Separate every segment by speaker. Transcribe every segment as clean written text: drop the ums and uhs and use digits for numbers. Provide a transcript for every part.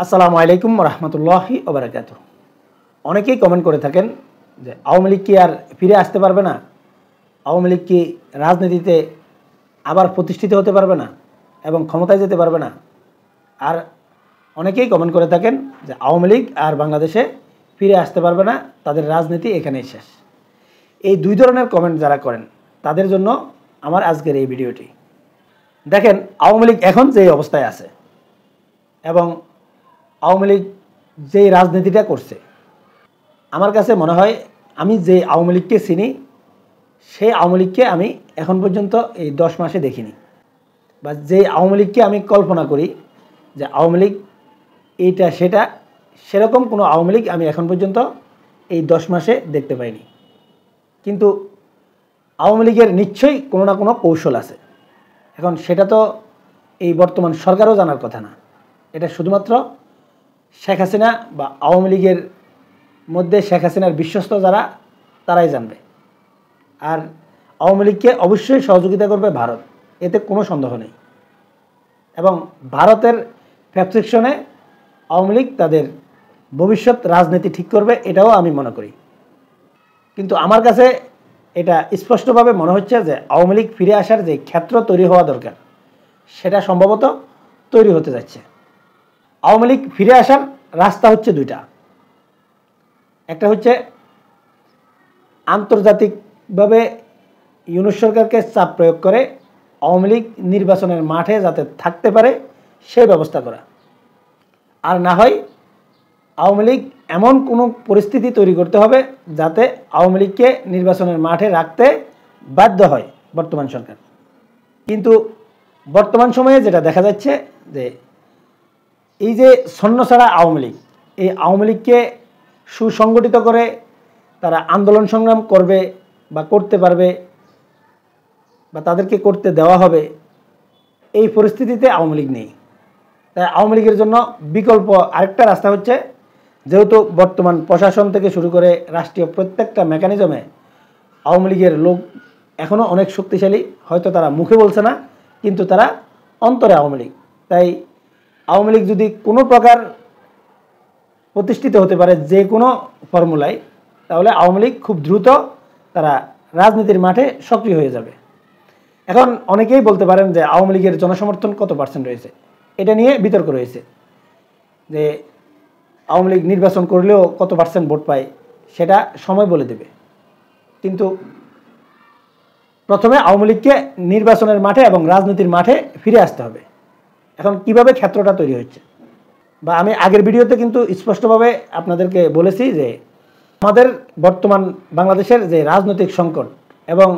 Speaker 1: আসসালামু আলাইকুম রহমতুল্লাহি ওবারাকাতুহু। অনেকেই কমেন্ট করে থাকেন যে আওয়ামী লীগ কি আর ফিরে আসতে পারবে না, আওয়ামী লীগ কি রাজনীতিতে আবার প্রতিষ্ঠিত হতে পারবে না এবং ক্ষমতায় যেতে পারবে না। আর অনেকেই কমেন্ট করে থাকেন যে আওয়ামী লীগ আর বাংলাদেশে ফিরে আসতে পারবে না, তাদের রাজনীতি এখানেই শেষ। এই দুই ধরনের কমেন্ট যারা করেন তাদের জন্য আমার আজকের এই ভিডিওটি। দেখেন, আওয়ামী লীগ এখন যে অবস্থায় আছে এবং আওয়ামী লীগ যেই রাজনীতিটা করছে, আমার কাছে মনে হয় আমি যে আওয়ামী লীগকে চিনি সেই আওয়ামী লীগকে আমি এখন পর্যন্ত এই 10 মাসে দেখিনি, বা যে আওয়ামী লীগকে আমি কল্পনা করি যে আওয়ামী লীগ এইটা সেটা, সেরকম কোনো আওয়ামী লীগ আমি এখন পর্যন্ত এই 10 মাসে দেখতে পাইনি। কিন্তু আওয়ামী লীগের নিশ্চয়ই কোনো না কোনো কৌশল আছে। এখন সেটা তো এই বর্তমান সরকারও জানার কথা না, এটা শুধুমাত্র শেখ হাসিনা বা আওয়ামী লীগের মধ্যে শেখ হাসিনার বিশ্বস্ত যারা, তারাই জানবে। আর আওয়ামী লীগকে অবশ্যই সহযোগিতা করবে ভারত, এতে কোনো সন্দেহ নেই। এবং ভারতের প্রেসক্রিপশনে আওয়ামী লীগ তাদের ভবিষ্যৎ রাজনীতি ঠিক করবে, এটাও আমি মনে করি। কিন্তু আমার কাছে এটা স্পষ্টভাবে মনে হচ্ছে যে আওয়ামী লীগ ফিরে আসার যে ক্ষেত্র তৈরি হওয়া দরকার, সেটা সম্ভবত তৈরি হতে যাচ্ছে। আওয়ামী লীগ ফিরে আসার রাস্তা হচ্ছে দুইটা। একটা হচ্ছে আন্তর্জাতিকভাবে ইউনূস সরকারকে চাপ প্রয়োগ করে আওয়ামী লীগ নির্বাচনের মাঠে যাতে থাকতে পারে সেই ব্যবস্থা করা। আর না হয় আওয়ামী লীগ এমন কোনো পরিস্থিতি তৈরি করতে হবে যাতে আওয়ামী লীগকে নির্বাচনের মাঠে রাখতে বাধ্য হয় বর্তমান সরকার। কিন্তু বর্তমান সময়ে যেটা দেখা যাচ্ছে যে এই যে ছন্নছাড়া আওয়ামী লীগ, এই আওয়ামী লীগকে সুসংগঠিত করে তারা আন্দোলন সংগ্রাম করবে বা করতে পারবে বা তাদেরকে করতে দেওয়া হবে, এই পরিস্থিতিতে আওয়ামী লীগ নেই। তাই আওয়ামী লীগের জন্য বিকল্প আরেকটা রাস্তা হচ্ছে, যেহেতু বর্তমান প্রশাসন থেকে শুরু করে রাষ্ট্রীয় প্রত্যেকটা মেকানিজমে আওয়ামী লীগের লোক এখনও অনেক শক্তিশালী, হয়তো তারা মুখে বলছে না কিন্তু তারা অন্তরে আওয়ামী লীগ। তাই আওয়ামী লীগ যদি কোনো প্রকার প্রতিষ্ঠিত হতে পারে যে কোনো ফর্মুলায়, তাহলে আওয়ামী লীগ খুব দ্রুত তারা রাজনীতির মাঠে সক্রিয় হয়ে যাবে। এখন অনেকেই বলতে পারেন যে আওয়ামী লীগের জনসমর্থন কত পার্সেন্ট রয়েছে, এটা নিয়ে বিতর্ক রয়েছে যে আওয়ামী লীগ নির্বাচন করলেও কত পার্সেন্ট ভোট পায় সেটা সময় বলে দেবে। কিন্তু প্রথমে আওয়ামী লীগকে নির্বাচনের মাঠে এবং রাজনীতির মাঠে ফিরে আসতে হবে। এখন কিভাবে ক্ষেত্রটা তৈরি হচ্ছে, বা আমি আগের ভিডিওতে কিন্তু স্পষ্টভাবে আপনাদেরকে বলেছি যে আমাদের বর্তমান বাংলাদেশের যে রাজনৈতিক সংকট এবং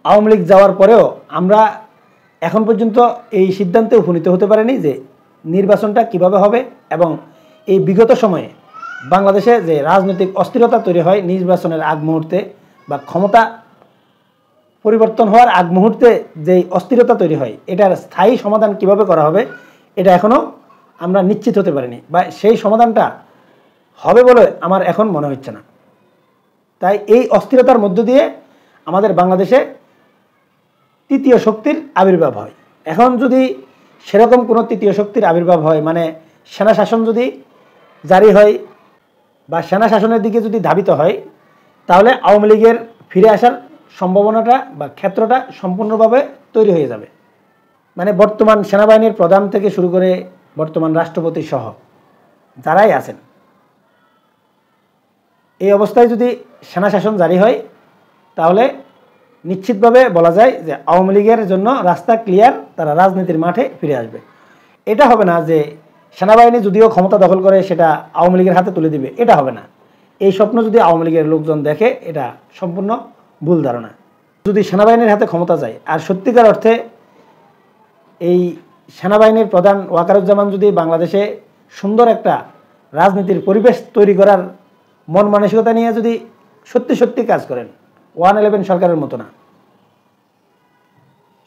Speaker 1: আওয়ামী লীগ যাওয়ার পরেও আমরা এখন পর্যন্ত এই সিদ্ধান্তে উপনীত হতে পারিনি যে নির্বাচনটা কিভাবে হবে। এবং এই বিগত সময়ে বাংলাদেশে যে রাজনৈতিক অস্থিরতা তৈরি হয় নির্বাচনের আগ মুহূর্তে বা ক্ষমতা পরিবর্তন হওয়ার আগ মুহূর্তে যেই অস্থিরতা তৈরি হয়, এটার স্থায়ী সমাধান কিভাবে করা হবে এটা এখনও আমরা নিশ্চিত হতে পারিনি, বা সেই সমাধানটা হবে বলে আমার এখন মনে হচ্ছে না। তাই এই অস্থিরতার মধ্য দিয়ে আমাদের বাংলাদেশে তৃতীয় শক্তির আবির্ভাব হয়। এখন যদি সেরকম কোনো তৃতীয় শক্তির আবির্ভাব হয়, মানে সেনা শাসন যদি জারি হয় বা সেনা শাসনের দিকে যদি ধাবিত হয়, তাহলে আওয়ামী লীগের ফিরে আসার সম্ভাবনাটা বা ক্ষেত্রটা সম্পূর্ণভাবে তৈরি হয়ে যাবে। মানে বর্তমান সেনাবাহিনীর প্রধান থেকে শুরু করে বর্তমান রাষ্ট্রপতি সহ যারাই আছেন, এই অবস্থায় যদি সেনা শাসন জারি হয়, তাহলে নিশ্চিতভাবে বলা যায় যে আওয়ামী লীগের জন্য রাস্তা ক্লিয়ার, তারা রাজনীতির মাঠে ফিরে আসবে। এটা হবে না যে সেনাবাহিনী যদিও ক্ষমতা দখল করে সেটা আওয়ামী লীগের হাতে তুলে দিবে, এটা হবে না। এই স্বপ্ন যদি আওয়ামী লীগের লোকজন দেখে, এটা সম্পূর্ণ ভুল ধারণা। যদি সেনাবাহিনীর হাতে ক্ষমতা যায় আর সত্যিকার অর্থে এই সেনাবাহিনীর প্রধান ওয়াকারুজ্জামান যদি বাংলাদেশে সুন্দর একটা রাজনীতির পরিবেশ তৈরি করার মন মানসিকতা নিয়ে যদি সত্যি সত্যি কাজ করেন, 111 সরকারের মতো না,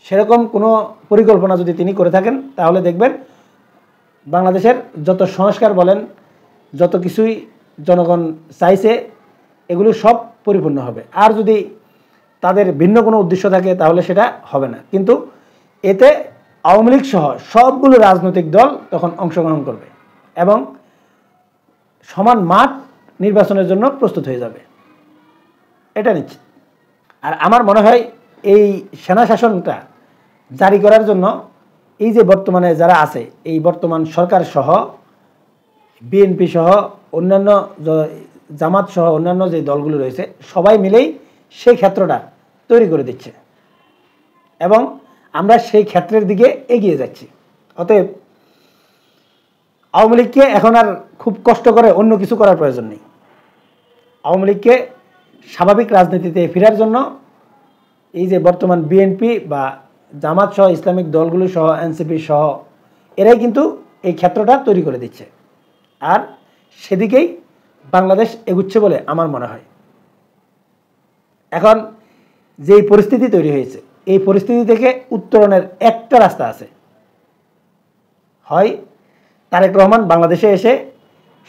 Speaker 1: সেরকম কোনো পরিকল্পনা যদি তিনি করে থাকেন, তাহলে দেখবেন বাংলাদেশের যত সংস্কার বলেন, যত কিছুই জনগণ চাইছে, এগুলো সব পরিপূর্ণ হবে। আর যদি তাদের ভিন্ন কোনো উদ্দেশ্য থাকে তাহলে সেটা হবে না। কিন্তু এতে আওয়ামী লীগ সহ সবগুলো রাজনৈতিক দল তখন অংশগ্রহণ করবে। এবং সমান মাঠ নির্বাচনের জন্য প্রস্তুত হয়ে যাবে, এটা নিশ্চিত। আর আমার মনে হয় এই সেনা শাসনটা জারি করার জন্য এই যে বর্তমানে যারা আছে, এই বর্তমান সরকার সহ বিএনপি সহ অন্যান্য জামাত সহ অন্যান্য যে দলগুলো রয়েছে, সবাই মিলেই সেই ক্ষেত্রটা তৈরি করে দিচ্ছে এবং আমরা সেই ক্ষেত্রের দিকে এগিয়ে যাচ্ছি। অতএব আওয়ামী লীগকে এখন আর খুব কষ্ট করে অন্য কিছু করার প্রয়োজন নেই। আওয়ামী লীগকে স্বাভাবিক রাজনীতিতে ফেরার জন্য এই যে বর্তমান বিএনপি বা জামাত সহ ইসলামিক দলগুলো সহ এনসিপি সহ এরাই কিন্তু এই ক্ষেত্রটা তৈরি করে দিচ্ছে, আর সেদিকেই বাংলাদেশ এগুচ্ছে বলে আমার মনে হয়। এখন যেই পরিস্থিতি তৈরি হয়েছে, এই পরিস্থিতি থেকে উত্তরণের একটা রাস্তা আছে, হয় তারেক রহমান বাংলাদেশে এসে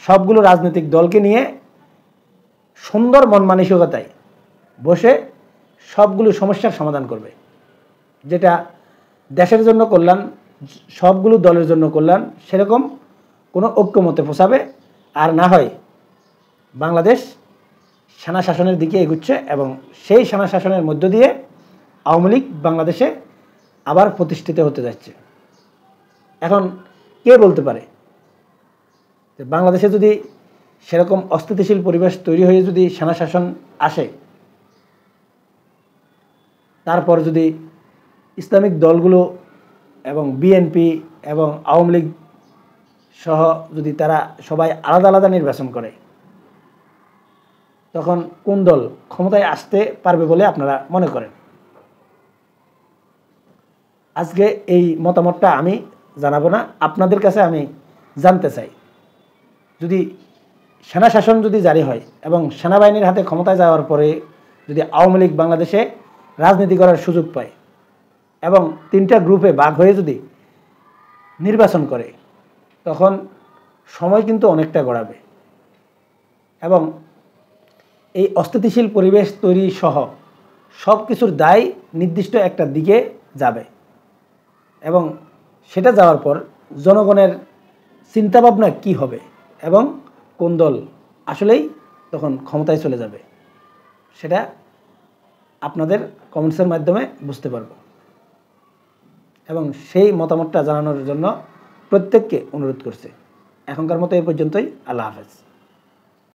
Speaker 1: সবগুলো রাজনৈতিক দলকে নিয়ে সুন্দর মন মানসিকতায় বসে সবগুলো সমস্যার সমাধান করবে, যেটা দেশের জন্য কল্যাণ, সবগুলো দলের জন্য কল্যাণ, সেরকম কোনো ঐক্যমতে পৌঁছাবে। আর না হয় বাংলাদেশ সেনা শাসনের দিকে এগুচ্ছে এবং সেই সেনা শাসনের মধ্য দিয়ে আওয়ামী লীগ বাংলাদেশে আবার প্রতিষ্ঠিত হতে যাচ্ছে। এখন কে বলতে পারে যে বাংলাদেশে যদি সেরকম অস্থিতিশীল পরিবেশ তৈরি হয়ে যদি সেনা শাসন আসে, তারপর যদি ইসলামিক দলগুলো এবং বিএনপি এবং আওয়ামী লীগ সহ যদি তারা সবাই আলাদা আলাদা নির্বাচন করে, তখন কোন দল ক্ষমতায় আসতে পারবে বলে আপনারা মনে করেন? আজকে এই মতামতটা আমি জানাবো না, আপনাদের কাছে আমি জানতে চাই, যদি সেনা শাসন যদি জারি হয় এবং সেনাবাহিনীর হাতে ক্ষমতায় যাওয়ার পরে যদি আওয়ামী লীগ বাংলাদেশে রাজনীতি করার সুযোগ পায় এবং তিনটা গ্রুপে ভাগ হয়ে যদি নির্বাচন করে, তখন সময় কিন্তু অনেকটা গড়াবে এবং এই অস্থিতিশীল পরিবেশ তৈরি সহ সব কিছুর দায় নির্দিষ্ট একটা দিকে যাবে এবং সেটা যাওয়ার পর জনগণের চিন্তাভাবনা কি হবে এবং কোন দল আসলেই তখন ক্ষমতায় চলে যাবে, সেটা আপনাদের কমেন্টসের মাধ্যমে বুঝতে পারব। এবং সেই মতামতটা জানানোর জন্য প্রত্যেককে অনুরোধ করছে। এখনকার মতো এই পর্যন্তই। আল্লাহ হাফেজ।